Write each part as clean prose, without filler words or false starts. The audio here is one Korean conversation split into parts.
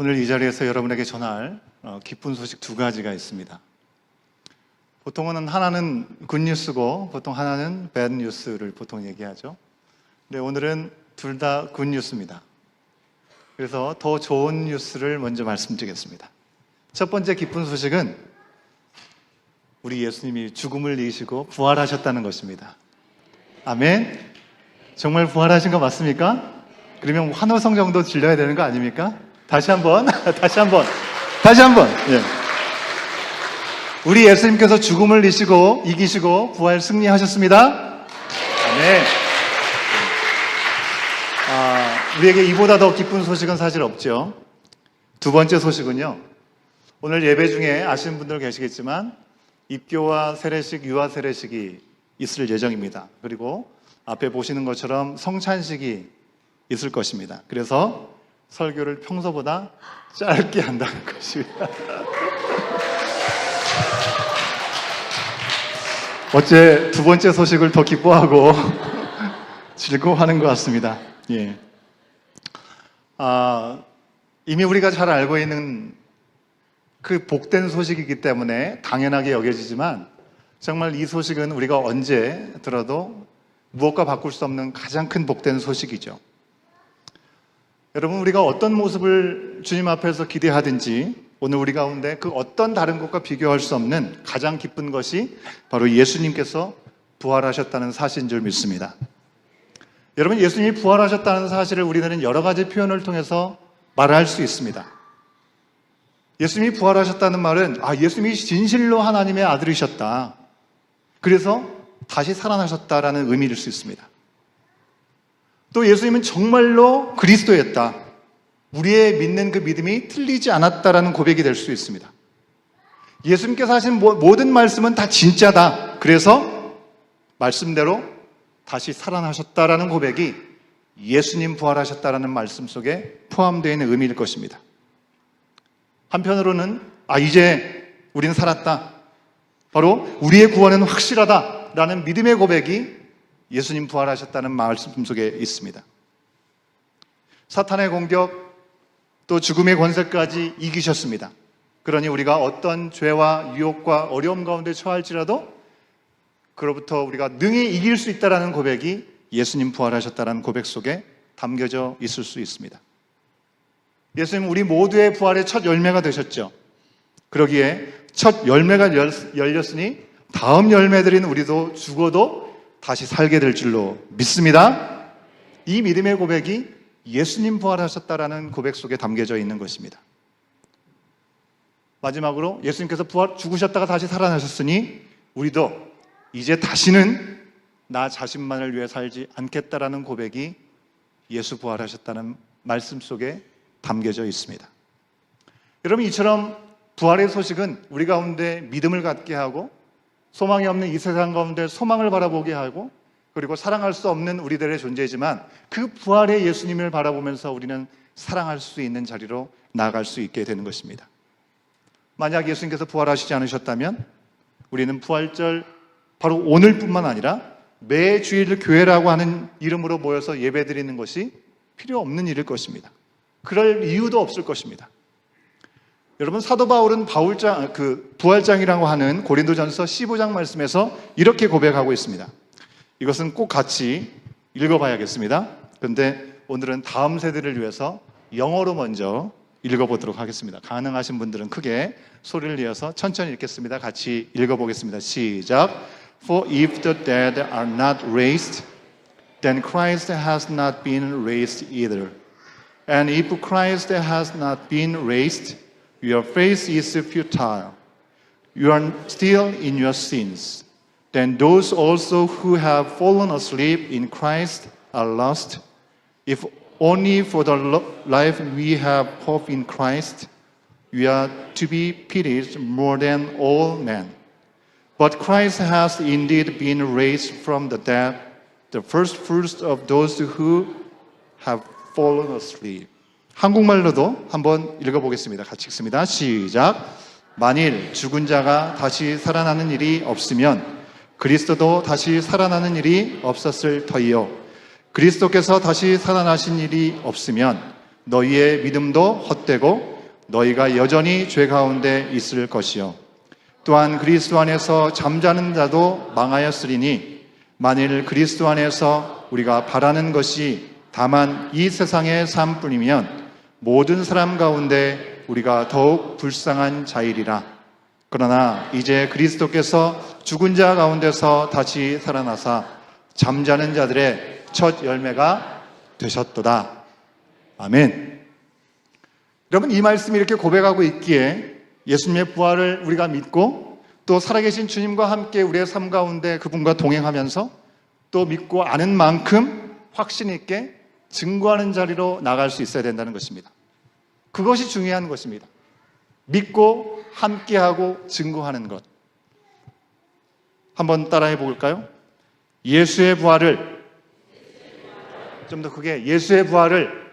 오늘 이 자리에서 여러분에게 전할 기쁜 소식 두 가지가 있습니다. 보통은 하나는 굿뉴스고 보통 하나는 배드뉴스를 보통 얘기하죠. 근데 오늘은 둘 다 굿뉴스입니다. 그래서 더 좋은 뉴스를 먼저 말씀드리겠습니다. 첫 번째 기쁜 소식은 우리 예수님이 죽음을 이기시고 부활하셨다는 것입니다. 아멘. 정말 부활하신 거 맞습니까? 그러면 환호성 정도 질려야 되는 거 아닙니까? 다시 한번. 예. 우리 예수님께서 죽음을 이기시고 부활 승리하셨습니다. 아멘. 우리에게 이보다 더 기쁜 소식은 사실 없죠. 두 번째 소식은요. 오늘 예배 중에 아시는 분들 계시겠지만 입교와 세례식, 유아 세례식이 있을 예정입니다. 그리고 앞에 보시는 것처럼 성찬식이 있을 것입니다. 그래서 설교를 평소보다 짧게 한다는 것입니다. 어째 두 번째 소식을 더 기뻐하고 즐거워하는 것 같습니다. 예. 이미 우리가 잘 알고 있는 그 복된 소식이기 때문에 당연하게 여겨지지만 정말 이 소식은 우리가 언제 들어도 무엇과 바꿀 수 없는 가장 큰 복된 소식이죠. 여러분, 우리가 어떤 모습을 주님 앞에서 기대하든지 오늘 우리 가운데 그 어떤 다른 것과 비교할 수 없는 가장 기쁜 것이 바로 예수님께서 부활하셨다는 사실인 줄 믿습니다. 여러분, 예수님이 부활하셨다는 사실을 우리는 여러 가지 표현을 통해서 말할 수 있습니다. 예수님이 부활하셨다는 말은 예수님이 진실로 하나님의 아들이셨다. 그래서 다시 살아나셨다라는 의미일 수 있습니다. 또 예수님은 정말로 그리스도였다. 우리의 믿는 그 믿음이 틀리지 않았다라는 고백이 될 수 있습니다. 예수님께서 하신 모든 말씀은 다 진짜다. 그래서 말씀대로 다시 살아나셨다라는 고백이 예수님 부활하셨다라는 말씀 속에 포함되어 있는 의미일 것입니다. 한편으로는 이제 우리는 살았다. 바로 우리의 구원은 확실하다라는 믿음의 고백이 예수님 부활하셨다는 말씀 속에 있습니다. 사탄의 공격 또 죽음의 권세까지 이기셨습니다. 그러니 우리가 어떤 죄와 유혹과 어려움 가운데 처할지라도 그로부터 우리가 능히 이길 수 있다는 고백이 예수님 부활하셨다는 고백 속에 담겨져 있을 수 있습니다. 예수님 우리 모두의 부활의 첫 열매가 되셨죠. 그러기에 첫 열매가 열렸으니 다음 열매들인 우리도 죽어도 다시 살게 될 줄로 믿습니다. 이 믿음의 고백이 예수님 부활하셨다라는 고백 속에 담겨져 있는 것입니다. 마지막으로 예수님께서 죽으셨다가 다시 살아나셨으니 우리도 이제 다시는 나 자신만을 위해 살지 않겠다라는 고백이 예수 부활하셨다는 말씀 속에 담겨져 있습니다. 여러분, 이처럼 부활의 소식은 우리 가운데 믿음을 갖게 하고 소망이 없는 이 세상 가운데 소망을 바라보게 하고 그리고 사랑할 수 없는 우리들의 존재이지만 그 부활의 예수님을 바라보면서 우리는 사랑할 수 있는 자리로 나아갈 수 있게 되는 것입니다. 만약 예수님께서 부활하시지 않으셨다면 우리는 부활절 바로 오늘뿐만 아니라 매 주일 교회라고 하는 이름으로 모여서 예배드리는 것이 필요 없는 일일 것입니다. 그럴 이유도 없을 것입니다. 여러분, 사도 바울은 부활장이라고 하는 고린도전서 15장 말씀에서 이렇게 고백하고 있습니다. 이것은 꼭 같이 읽어봐야겠습니다. 그런데 오늘은 다음 세대를 위해서 영어로 먼저 읽어보도록 하겠습니다. 가능하신 분들은 크게 소리를 내어서 천천히 읽겠습니다. 같이 읽어보겠습니다. 시작. For if the dead are not raised, then Christ has not been raised either. And if Christ has not been raised, your faith is futile. You are still in your sins. Then those also who have fallen asleep in Christ are lost. If only for the life we have hope in Christ, we are to be pitied more than all men. But Christ has indeed been raised from the dead, the first fruits of those who have fallen asleep. 한국말로도 한번 읽어보겠습니다. 같이 읽습니다. 시작. 만일 죽은 자가 다시 살아나는 일이 없으면 그리스도도 다시 살아나는 일이 없었을 터이요. 그리스도께서 다시 살아나신 일이 없으면 너희의 믿음도 헛되고 너희가 여전히 죄 가운데 있을 것이요 또한 그리스도 안에서 잠자는 자도 망하였으리니 만일 그리스도 안에서 우리가 바라는 것이 다만 이 세상의 삶뿐이면 모든 사람 가운데 우리가 더욱 불쌍한 자이리라. 그러나 이제 그리스도께서 죽은 자 가운데서 다시 살아나사 잠자는 자들의 첫 열매가 되셨도다. 아멘. 여러분, 이 말씀이 이렇게 고백하고 있기에 예수님의 부활을 우리가 믿고 또 살아계신 주님과 함께 우리의 삶 가운데 그분과 동행하면서 또 믿고 아는 만큼 확신 있게 증거하는 자리로 나갈 수 있어야 된다는 것입니다. 그것이 중요한 것입니다. 믿고 함께하고 증거하는 것. 한번 따라해 볼까요? 예수의 부활을, 좀 더 크게, 예수의 부활을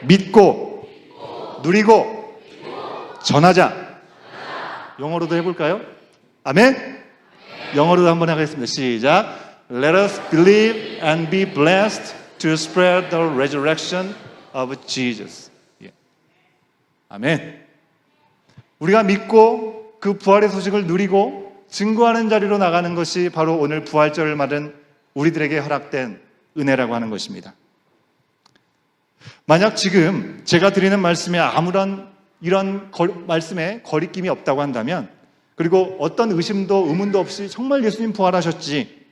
믿고 누리고 전하자. 영어로도 해볼까요? 아멘? 영어로도 한번 하겠습니다. 시작. Let us believe and be blessed to spread the resurrection of Jesus. 예. 아멘. 우리가 믿고 그 부활의 소식을 누리고 증거하는 자리로 나가는 것이 바로 오늘 부활절을 맞은 우리들에게 허락된 은혜라고 하는 것입니다. 만약 지금 제가 드리는 말씀에 아무런 이런 말씀에 거리낌이 없다고 한다면, 그리고 어떤 의심도 의문도 없이 정말 예수님 부활하셨지,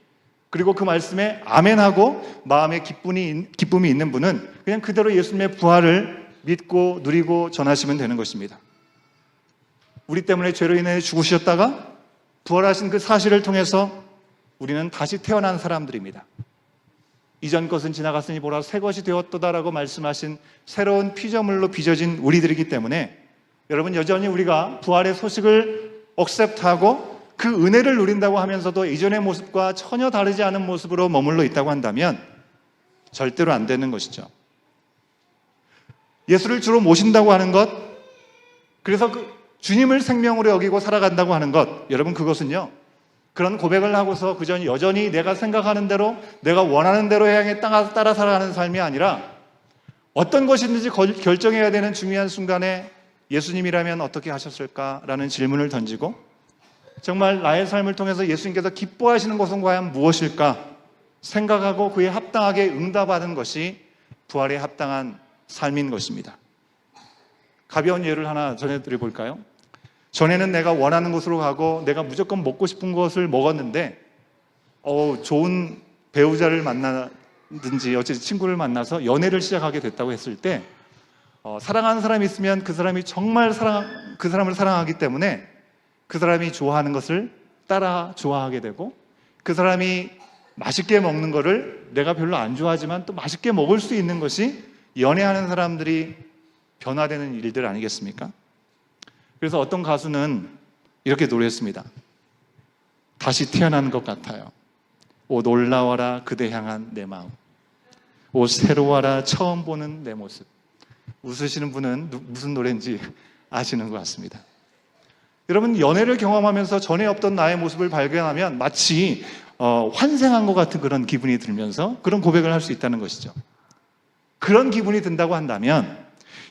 그리고 그 말씀에 아멘하고 마음에 기쁨이 있는 분은 그냥 그대로 예수님의 부활을 믿고 누리고 전하시면 되는 것입니다. 우리 때문에 죄로 인해 죽으셨다가 부활하신 그 사실을 통해서 우리는 다시 태어난 사람들입니다. 이전 것은 지나갔으니 보라 새 것이 되었도다라고 말씀하신 새로운 피조물로 빚어진 우리들이기 때문에 여러분, 여전히 우리가 부활의 소식을 억셉트하고 그 은혜를 누린다고 하면서도 이전의 모습과 전혀 다르지 않은 모습으로 머물러 있다고 한다면 절대로 안 되는 것이죠. 예수를 주로 모신다고 하는 것, 그래서 그 주님을 생명으로 여기고 살아간다고 하는 것, 여러분, 그것은요, 그런 고백을 하고서 그저 여전히 내가 생각하는 대로 내가 원하는 대로 향해 따라 살아가는 삶이 아니라 어떤 것이든지 결정해야 되는 중요한 순간에 예수님이라면 어떻게 하셨을까라는 질문을 던지고 정말 나의 삶을 통해서 예수님께서 기뻐하시는 것은 과연 무엇일까 생각하고 그에 합당하게 응답하는 것이 부활에 합당한 삶인 것입니다. 가벼운 예를 하나 전해드려 볼까요? 전에는 내가 원하는 곳으로 가고 내가 무조건 먹고 싶은 것을 먹었는데 좋은 배우자를 만나든지 어쨌든 친구를 만나서 연애를 시작하게 됐다고 했을 때 사랑하는 사람이 있으면 그 사람이 정말 그 사람을 사랑하기 때문에 그 사람이 좋아하는 것을 따라 좋아하게 되고 그 사람이 맛있게 먹는 거를 내가 별로 안 좋아하지만 또 맛있게 먹을 수 있는 것이 연애하는 사람들이 변화되는 일들 아니겠습니까? 그래서 어떤 가수는 이렇게 노래했습니다. 다시 태어난 것 같아요. 오 놀라워라 그대 향한 내 마음. 오 새로워라 처음 보는 내 모습. 웃으시는 분은 무슨 노래인지 아시는 것 같습니다. 여러분, 연애를 경험하면서 전에 없던 나의 모습을 발견하면 마치 환생한 것 같은 그런 기분이 들면서 그런 고백을 할 수 있다는 것이죠. 그런 기분이 든다고 한다면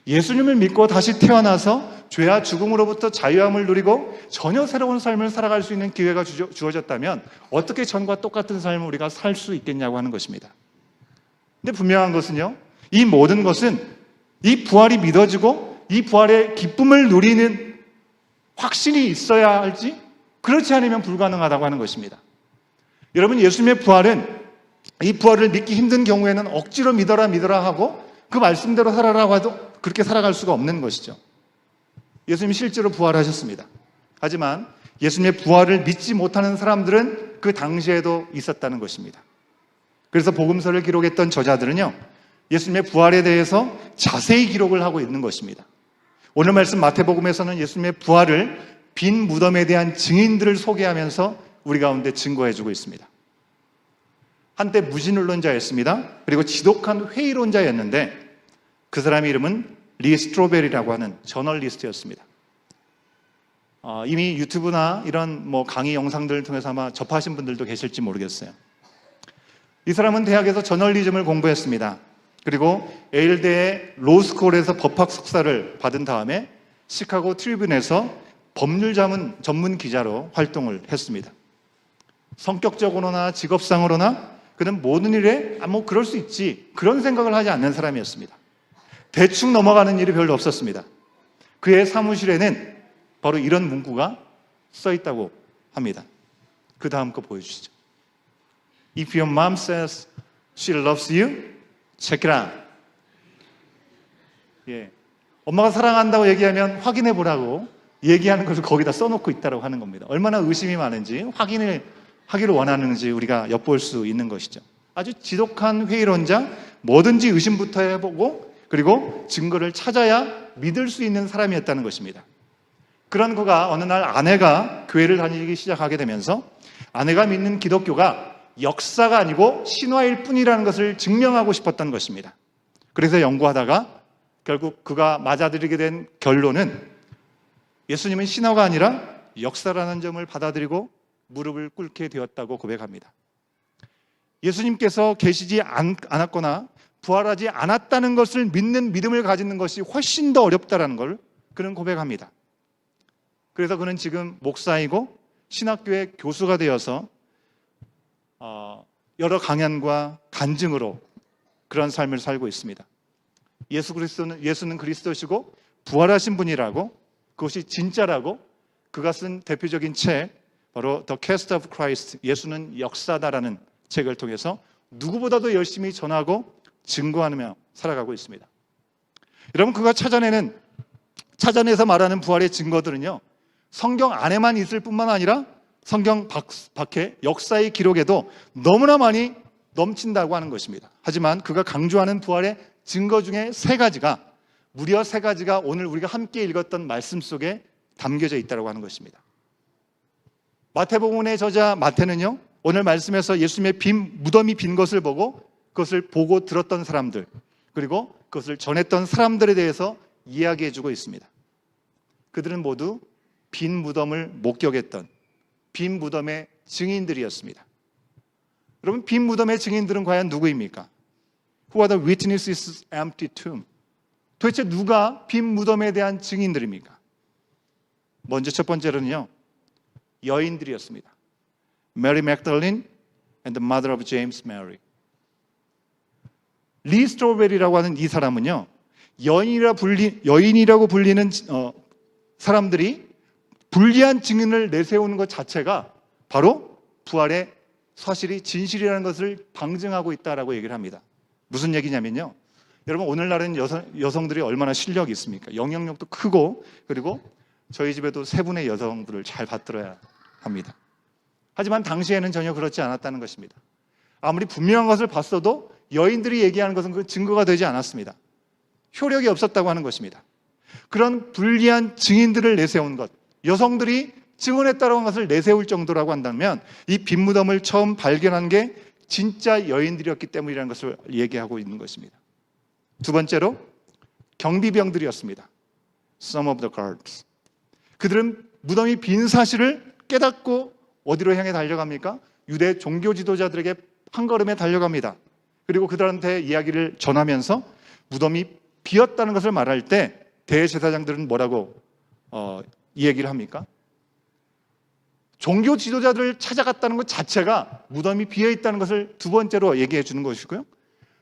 예수님을 믿고 다시 태어나서 죄와 죽음으로부터 자유함을 누리고 전혀 새로운 삶을 살아갈 수 있는 기회가 주어졌다면 어떻게 전과 똑같은 삶을 우리가 살 수 있겠냐고 하는 것입니다. 근데 분명한 것은요, 이 모든 것은 이 부활이 믿어지고 이 부활의 기쁨을 누리는 확신이 있어야 할지 그렇지 않으면 불가능하다고 하는 것입니다. 여러분, 예수님의 부활은 이 부활을 믿기 힘든 경우에는 억지로 믿어라 하고 그 말씀대로 살아라고 해도 그렇게 살아갈 수가 없는 것이죠. 예수님이 실제로 부활하셨습니다. 하지만 예수님의 부활을 믿지 못하는 사람들은 그 당시에도 있었다는 것입니다. 그래서 복음서를 기록했던 저자들은요, 예수님의 부활에 대해서 자세히 기록을 하고 있는 것입니다. 오늘 말씀 마태복음에서는 예수님의 부활을 빈 무덤에 대한 증인들을 소개하면서 우리 가운데 증거해주고 있습니다. 한때 무신론자였습니다. 그리고 지독한 회의론자였는데 그 사람의 이름은 리 스트로벨이라고 하는 저널리스트였습니다. 이미 유튜브나 이런 강의 영상들을 통해서 아마 접하신 분들도 계실지 모르겠어요. 이 사람은 대학에서 저널리즘을 공부했습니다. 그리고 에일대의 로스쿨에서 법학 석사를 받은 다음에 시카고 트리뷴에서 법률 전문 기자로 활동을 했습니다. 성격적으로나 직업상으로나 그는 모든 일에 뭐 그럴 수 있지 그런 생각을 하지 않는 사람이었습니다. 대충 넘어가는 일이 별로 없었습니다. 그의 사무실에는 바로 이런 문구가 써 있다고 합니다. 그 다음 거 보여주시죠. If your mom says she loves you, check it out. 예. 엄마가 사랑한다고 얘기하면 확인해 보라고 얘기하는 것을 거기다 써놓고 있다고 하는 겁니다. 얼마나 의심이 많은지 확인을 하기를 원하는지 우리가 엿볼 수 있는 것이죠. 아주 지독한 회의론자, 뭐든지 의심부터 해보고 그리고 증거를 찾아야 믿을 수 있는 사람이었다는 것입니다. 그런 그가 어느 날 아내가 교회를 다니기 시작하게 되면서 아내가 믿는 기독교가 역사가 아니고 신화일 뿐이라는 것을 증명하고 싶었던 것입니다. 그래서 연구하다가 결국 그가 맞아들이게 된 결론은 예수님은 신화가 아니라 역사라는 점을 받아들이고 무릎을 꿇게 되었다고 고백합니다. 예수님께서 계시지 않았거나 부활하지 않았다는 것을 믿는 믿음을 가지는 것이 훨씬 더 어렵다는 걸 그는 고백합니다. 그래서 그는 지금 목사이고 신학교의 교수가 되어서 여러 강연과 간증으로 그런 삶을 살고 있습니다. 예수는 그리스도시고 부활하신 분이라고, 그것이 진짜라고 그가 쓴 대표적인 책 바로 The Cast of Christ, 예수는 역사다라는 책을 통해서 누구보다도 열심히 전하고 증거하며 살아가고 있습니다. 여러분, 그가 찾아내서 말하는 부활의 증거들은요, 성경 안에만 있을 뿐만 아니라 성경 밖에 역사의 기록에도 너무나 많이 넘친다고 하는 것입니다. 하지만 그가 강조하는 부활의 증거 중에 무려 세 가지가 오늘 우리가 함께 읽었던 말씀 속에 담겨져 있다고 하는 것입니다. 마태복음의 저자 마태는요, 오늘 말씀에서 예수님의 무덤이 빈 것을 보고 그것을 보고 들었던 사람들, 그리고 그것을 전했던 사람들에 대해서 이야기해주고 있습니다. 그들은 모두 빈 무덤을 목격했던 빈 무덤의 증인들이었습니다. 여러분, 빈 무덤의 증인들은 과연 누구입니까? Who are the witnesses empty tomb? 도대체 누가 빈 무덤에 대한 증인들입니까? 먼저 첫 번째로는요, 여인들이었습니다. Mary Magdalene and the mother of James Mary. 리 스트로베리라고 하는 이 사람은요, 여인이라고 불리는 사람들이 불리한 증인을 내세우는 것 자체가 바로 부활의 사실이 진실이라는 것을 방증하고 있다라고 얘기를 합니다. 무슨 얘기냐면요, 여러분, 오늘날은 여성들이 얼마나 실력이 있습니까? 영향력도 크고, 그리고 저희 집에도 세 분의 여성들을 잘 받들어야 합니다. 하지만 당시에는 전혀 그렇지 않았다는 것입니다. 아무리 분명한 것을 봤어도 여인들이 얘기하는 것은 그 증거가 되지 않았습니다. 효력이 없었다고 하는 것입니다. 그런 불리한 증인들을 내세운 것, 여성들이 증언했다고 하는 것을 내세울 정도라고 한다면 이 빈 무덤을 처음 발견한 게 진짜 여인들이었기 때문이라는 것을 얘기하고 있는 것입니다. 두 번째로 경비병들이었습니다. Some of the guards. 그들은 무덤이 빈 사실을 깨닫고 어디로 향해 달려갑니까? 유대 종교 지도자들에게 한 걸음에 달려갑니다. 그리고 그들한테 이야기를 전하면서 무덤이 비었다는 것을 말할 때 대제사장들은 뭐라고 이 얘기를 합니까? 종교 지도자들을 찾아갔다는 것 자체가 무덤이 비어있다는 것을 두 번째로 얘기해 주는 것이고요.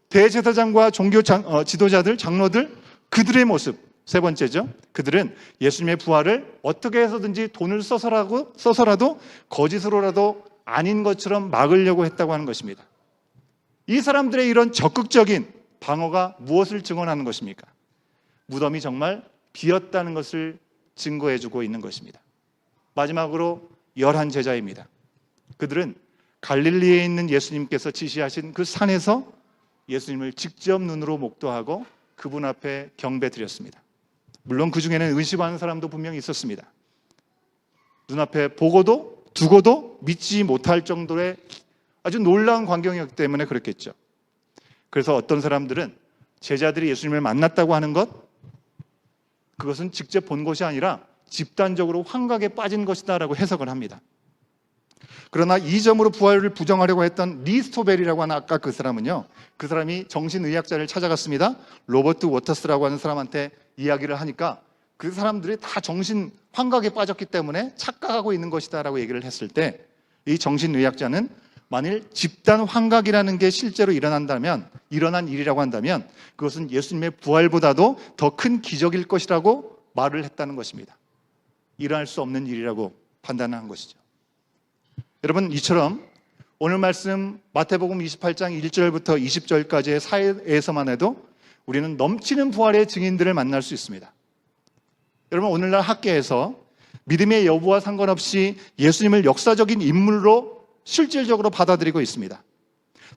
대제사장과 종교 지도자들, 장로들, 그들의 모습, 세 번째죠. 그들은 예수님의 부활을 어떻게 해서든지 돈을 써서라도 거짓으로라도 아닌 것처럼 막으려고 했다고 하는 것입니다. 이 사람들의 이런 적극적인 방어가 무엇을 증언하는 것입니까? 무덤이 정말 비었다는 것을 증거해 주고 있는 것입니다. 마지막으로 11제자입니다. 그들은 갈릴리에 있는 예수님께서 지시하신 그 산에서 예수님을 직접 눈으로 목도하고 그분 앞에 경배 드렸습니다. 물론 그 중에는 의심하는 사람도 분명히 있었습니다. 눈앞에 보고도 두고도 믿지 못할 정도의 아주 놀라운 광경이었기 때문에 그랬겠죠. 그래서 어떤 사람들은 제자들이 예수님을 만났다고 하는 그것은 직접 본 것이 아니라 집단적으로 환각에 빠진 것이다 라고 해석을 합니다. 그러나 이 점으로 부활을 부정하려고 했던 리스토벨이라고 하는 아까 그 사람은요, 그 사람이 정신의학자를 찾아갔습니다. 로버트 워터스라고 하는 사람한테 이야기를 하니까 그 사람들이 다 정신 환각에 빠졌기 때문에 착각하고 있는 것이다라고 얘기를 했을 때, 이 정신의학자는 만일 집단 환각이라는 게 실제로 일어난 일이라고 한다면 그것은 예수님의 부활보다도 더 큰 기적일 것이라고 말을 했다는 것입니다. 일어날 수 없는 일이라고 판단한 것이죠. 여러분, 이처럼 오늘 말씀 마태복음 28장 1절부터 20절까지의 사회에서만 해도 우리는 넘치는 부활의 증인들을 만날 수 있습니다. 여러분, 오늘날 학계에서 믿음의 여부와 상관없이 예수님을 역사적인 인물로 실질적으로 받아들이고 있습니다.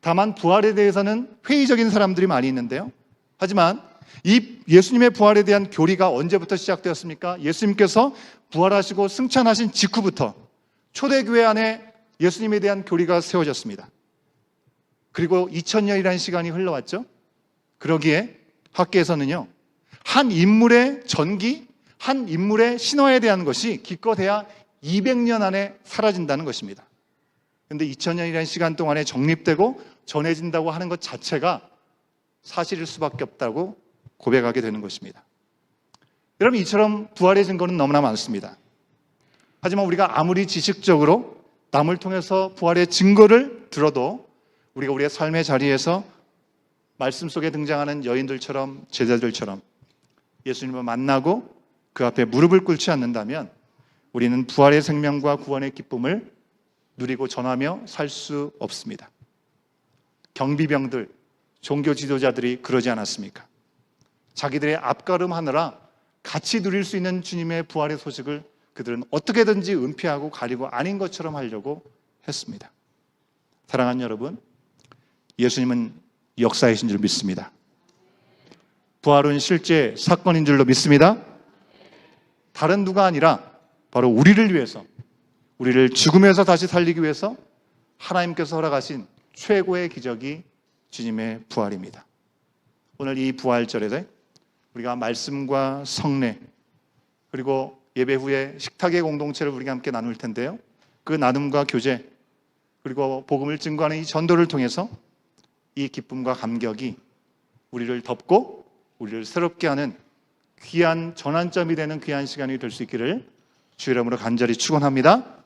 다만 부활에 대해서는 회의적인 사람들이 많이 있는데요. 하지만 이 예수님의 부활에 대한 교리가 언제부터 시작되었습니까? 예수님께서 부활하시고 승천하신 직후부터 초대교회 안에 예수님에 대한 교리가 세워졌습니다. 그리고 2000년이라는 시간이 흘러왔죠. 그러기에 학계에서는요, 한 인물의 전기, 한 인물의 신화에 대한 것이 기껏해야 200년 안에 사라진다는 것입니다. 그런데 2000년이라는 시간 동안에 정립되고 전해진다고 하는 것 자체가 사실일 수밖에 없다고 고백하게 되는 것입니다. 여러분, 이처럼 부활의 증거는 너무나 많습니다. 하지만 우리가 아무리 지식적으로 남을 통해서 부활의 증거를 들어도 우리가 우리의 삶의 자리에서 말씀 속에 등장하는 여인들처럼, 제자들처럼 예수님을 만나고 그 앞에 무릎을 꿇지 않는다면 우리는 부활의 생명과 구원의 기쁨을 누리고 전하며 살 수 없습니다. 경비병들, 종교 지도자들이 그러지 않았습니까? 자기들의 앞걸음하느라 같이 누릴 수 있는 주님의 부활의 소식을 그들은 어떻게든지 은폐하고 가리고 아닌 것처럼 하려고 했습니다. 사랑하는 여러분, 예수님은 역사이신 줄 믿습니다. 부활은 실제 사건인 줄로 믿습니다. 다른 누가 아니라 바로 우리를 위해서, 우리를 죽음에서 다시 살리기 위해서 하나님께서 허락하신 최고의 기적이 주님의 부활입니다. 오늘 이 부활절에 우리가 말씀과 성례, 그리고 예배 후에 식탁의 공동체를 우리가 함께 나눌 텐데요. 그 나눔과 교제, 그리고 복음을 증거하는 이 전도를 통해서 이 기쁨과 감격이 우리를 덮고 우리를 새롭게 하는 귀한 전환점이 되는 귀한 시간이 될 수 있기를 주 이름으로 간절히 축원합니다.